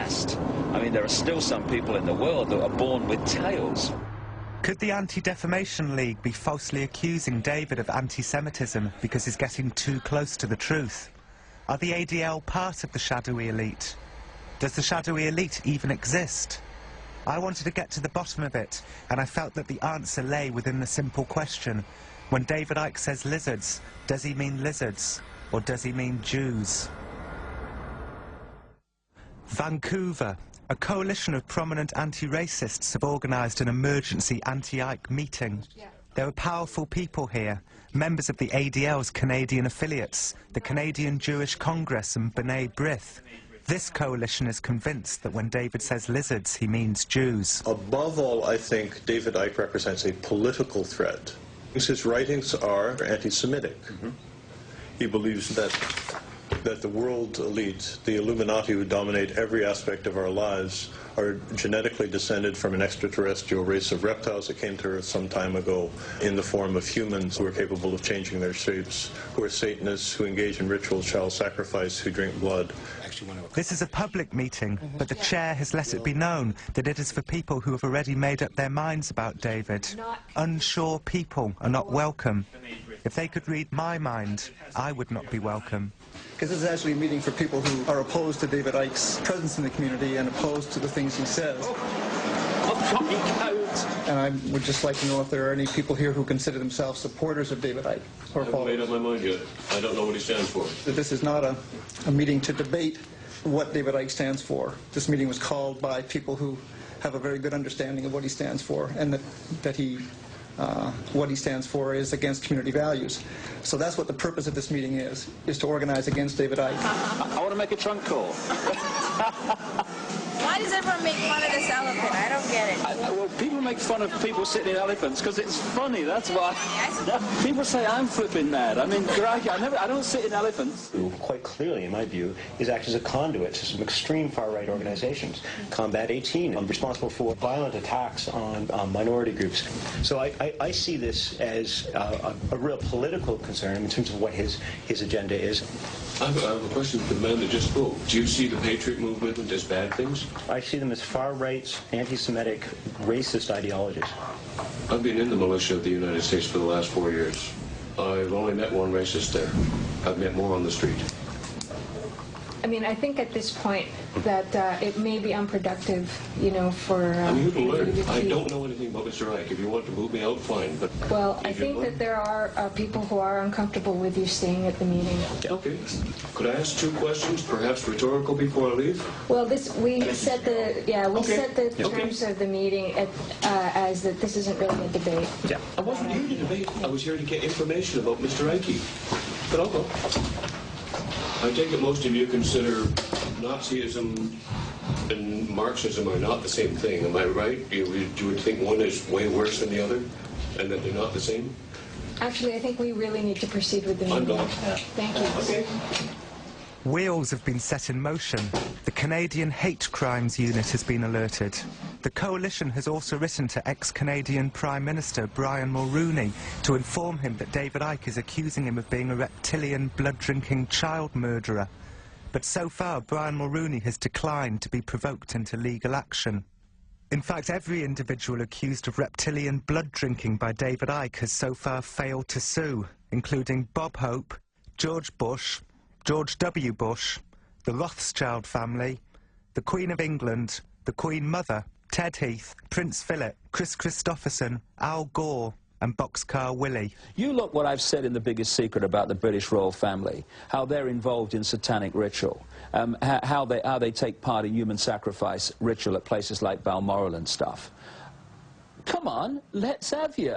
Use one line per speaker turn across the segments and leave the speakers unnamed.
past. I mean, there are still some people in the world that are born with tails.
Could the Anti-Defamation League be falsely accusing David of anti-Semitism because he's getting too close to the truth? Are the ADL part of the shadowy elite? Does the shadowy elite even exist? I wanted to get to the bottom of it, and I felt that the answer lay within the simple question: when David Icke says lizards, does he mean lizards, or does he mean Jews? Vancouver. A coalition of prominent anti-racists have organised an emergency anti-Icke meeting. There are powerful people here, members of the ADL's Canadian affiliates, the Canadian Jewish Congress and B'nai B'rith. This coalition is convinced that when David says lizards, he means Jews.
Above all, I think David Icke represents a political threat. His writings are anti-Semitic. He believes that the world elite, the Illuminati who dominate every aspect of our lives, are genetically descended from an extraterrestrial race of reptiles that came to Earth some time ago in the form of humans who are capable of changing their shapes, who are Satanists, who engage in ritual child sacrifice, who drink blood.
This is a public meeting, but the chair has let it be known that it is for people who have already made up their minds about David. Unsure people are not welcome. If they could read my mind, I would not be welcome.
Because this is actually a meeting for people who are opposed to David Icke's presence in the community and opposed to the things he says. And I would just like to know if there are any people here who consider themselves supporters of David Icke.
I haven't made up my mind yet. I don't know what he stands for.
This is not a meeting to debate what David Icke stands for. This meeting was called by people who have a very good understanding of what he stands for, and what he stands for is against community values. So that's what the purpose of this meeting is to organize against David Icke.
I want to make a trunk call.
Why does everyone make fun of this elephant? I don't get it.
Well, people make fun of people sitting in elephants because it's funny, that's why. People say I'm flipping mad. I mean, I don't sit in elephants.
Who, quite clearly, in my view, is acting as a conduit to some extreme far-right organizations. Combat 18, responsible for violent attacks on minority groups. So I see this as a real political concern in terms of what his agenda is.
I have a question for the man that just spoke. Do you see the Patriot movement as bad things?
I see them as far-right, anti-Semitic, racist ideologies.
I've been in the militia of the United States for the last 4 years. I've only met one racist there. I've met more on the street.
I mean, I think at this point that it may be unproductive, you know, for...
I'm here to learn. I don't know anything about Mr. Icke. If you want to move me out, fine. But
well, I think that there are people who are uncomfortable with you staying at the meeting.
Okay. Could I ask 2 questions, perhaps rhetorical, before I leave?
Well, we set the terms of the meeting as that this isn't really a debate.
Yeah. I wasn't here to debate. I was here to get information about Mr. Icke. But I'll go. I take it most of you consider Nazism and Marxism are not the same thing. Am I right? You would think one is way worse than the other, and that they're not the same?
Actually, I think we really need to proceed with the meeting.
I'm done.
Thank you.
Okay.
Wheels have been set in motion. The Canadian Hate Crimes Unit has been alerted. The coalition has also written to ex-Canadian Prime Minister Brian Mulroney to inform him that David Icke is accusing him of being a reptilian, blood-drinking child murderer. But so far, Brian Mulroney has declined to be provoked into legal action. In fact, every individual accused of reptilian blood drinking by David Icke has so far failed to sue, including Bob Hope, George Bush, George W. Bush, the Rothschild family, the Queen of England, the Queen Mother, Ted Heath, Prince Philip, Chris Christopherson, Al Gore, and Boxcar Willie.
You look what I've said in The Biggest Secret about the British royal family, how they're involved in satanic ritual, how they take part in human sacrifice ritual at places like Balmoral and stuff. Come on, let's have you.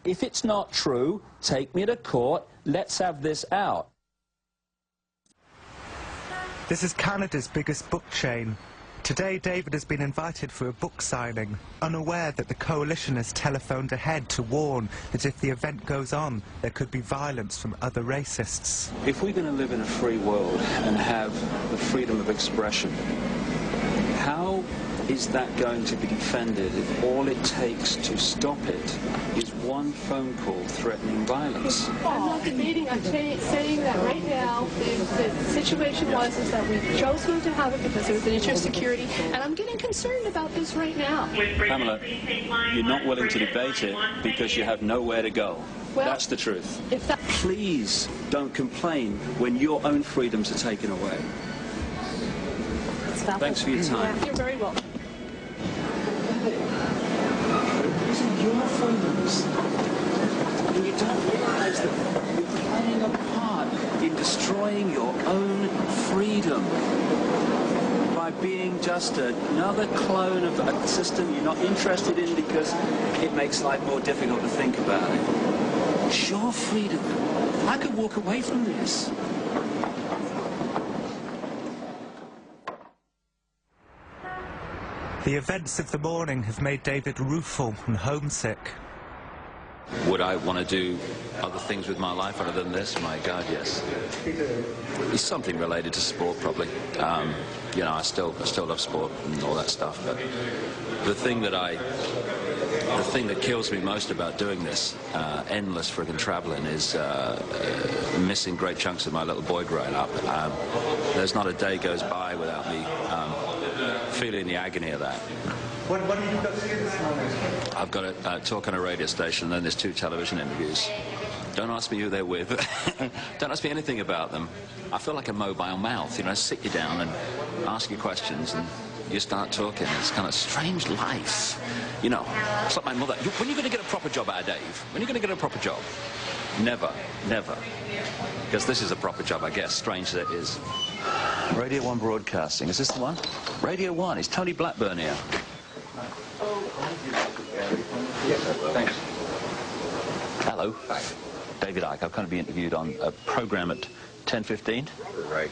If it's not true, take me to court, let's have this out.
This is Canada's biggest book chain. Today, David has been invited for a book signing, unaware that the coalition has telephoned ahead to warn that if the event goes on, there could be violence from other racists.
If we're going to live in a free world and have the freedom of expression, how is that going to be defended if all it takes to stop it is one phone call threatening violence?
I'm not debating. I'm saying that right now the situation is that we chose not to have it because there was an issue of security, and I'm getting concerned about this right now.
Pamela, you're not willing to debate it because you have nowhere to go.
Well,
that's the truth.
If that
Please don't complain when your own freedoms are taken away. Thanks for your time.
You're very welcome.
These are your freedoms. And you don't realize that you're playing a part in destroying your own freedom by being just another clone of a system you're not interested in because it makes life more difficult to think about it. It's your freedom. I could walk away from this.
The events of the morning have made David rueful and homesick.
Would I want to do other things with my life other than this? My God, yes. It's something related to sport, probably. You know, I still love sport and all that stuff. But the thing that kills me most about doing this, endless friggin' traveling, is missing great chunks of my little boy growing up. There's not a day goes by without me feeling the agony of that.
What have you got to see this morning?
I've got a talk on a radio station, and then there's 2 television interviews. Don't ask me who they're with. Don't ask me anything about them. I feel like a mobile mouth, you know, sit you down and ask you questions, and you start talking. It's kind of strange life. You know, it's like my mother. When are you going to get a proper job out of Dave? When are you going to get a proper job? Never, never. Because this is a proper job, I guess, strange as it is. Radio 1 Broadcasting. Is this the one? Radio 1. Is Tony Blackburn here?
Yes, thanks.
Hello. Hi. David Icke. I'm going to be interviewed on a program at 10:15.
Right.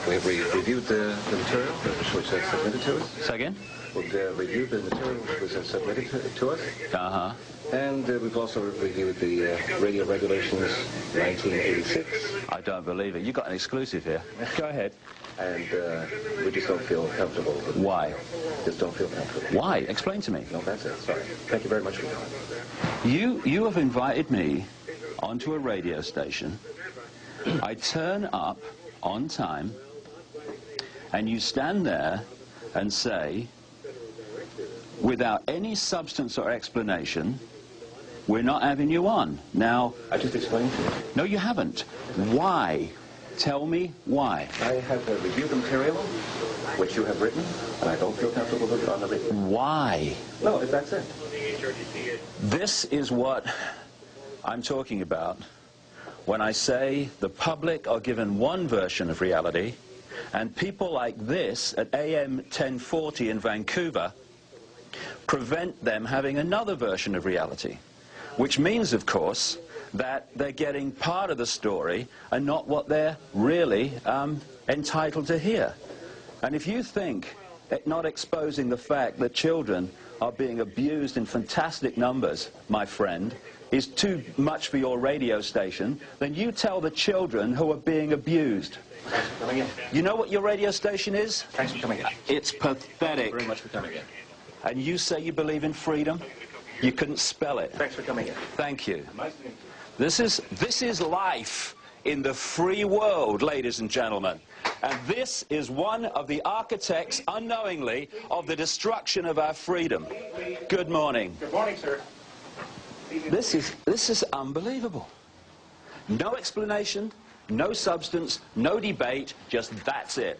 We have reviewed the material which was submitted to us.
Say again?
We've reviewed the material which was submitted to us.
Uh-huh.
And we've also reviewed the radio regulations 1986.
I don't believe it. You got an exclusive here. Go ahead.
And we just don't feel comfortable.
Why?
Just don't feel comfortable.
Why? Explain to me.
No, that's it. Sorry. Thank you very much for coming.
You have invited me onto a radio station. I turn up on time, and you stand there and say, without any substance or explanation, we're not having you on. Now...
I just explained to you.
No, you haven't. Why? Tell me why.
I have reviewed the material which you have written, and I don't feel comfortable with it on the radio.
Why?
No, that's it.
This is what I'm talking about when I say the public are given one version of reality, and people like this at AM 1040 in Vancouver prevent them having another version of reality, which means, of course, that they're getting part of the story and not what they're really entitled to hear. And if you think that not exposing the fact that children are being abused in fantastic numbers, my friend, is too much for your radio station, then you tell the children who are being abused.
Thanks for coming in.
You know what your radio station is?
Thanks for coming in.
It's pathetic.
Thank you very much for coming in.
And you say you believe in freedom? You couldn't spell it.
Thanks for coming in.
Thank you. This is life in the free world, ladies and gentlemen. And this is one of the architects, unknowingly, of the destruction of our freedom. Good morning.
Good morning, sir.
This is unbelievable. No explanation, no substance, no debate, just that's it.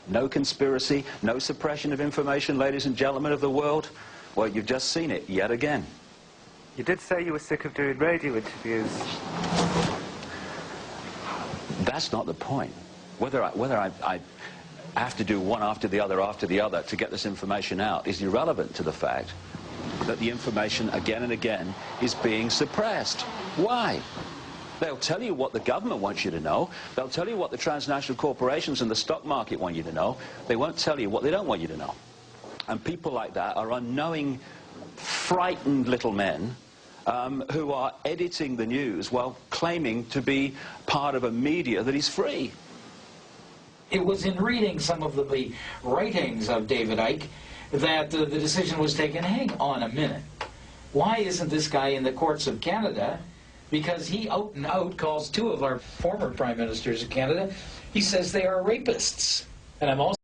No conspiracy, no suppression of information, ladies and gentlemen of the world. Well, you've just seen it yet again.
You did say you were sick of doing radio interviews.
That's not the point. Whether I have to do one after the other to get this information out is irrelevant to the fact that the information again and again is being suppressed. Why? They'll tell you what the government wants you to know. They'll tell you what the transnational corporations and the stock market want you to know. They won't tell you what they don't want you to know. And people like that are unknowing, frightened little men who are editing the news while claiming to be part of a media that is free.
it was in reading some of the writings of David Icke that the decision was taken, hang on a minute, why isn't this guy in the courts of Canada? Because he out and out calls two of our former prime ministers of Canada, he says they are rapists. And I'm also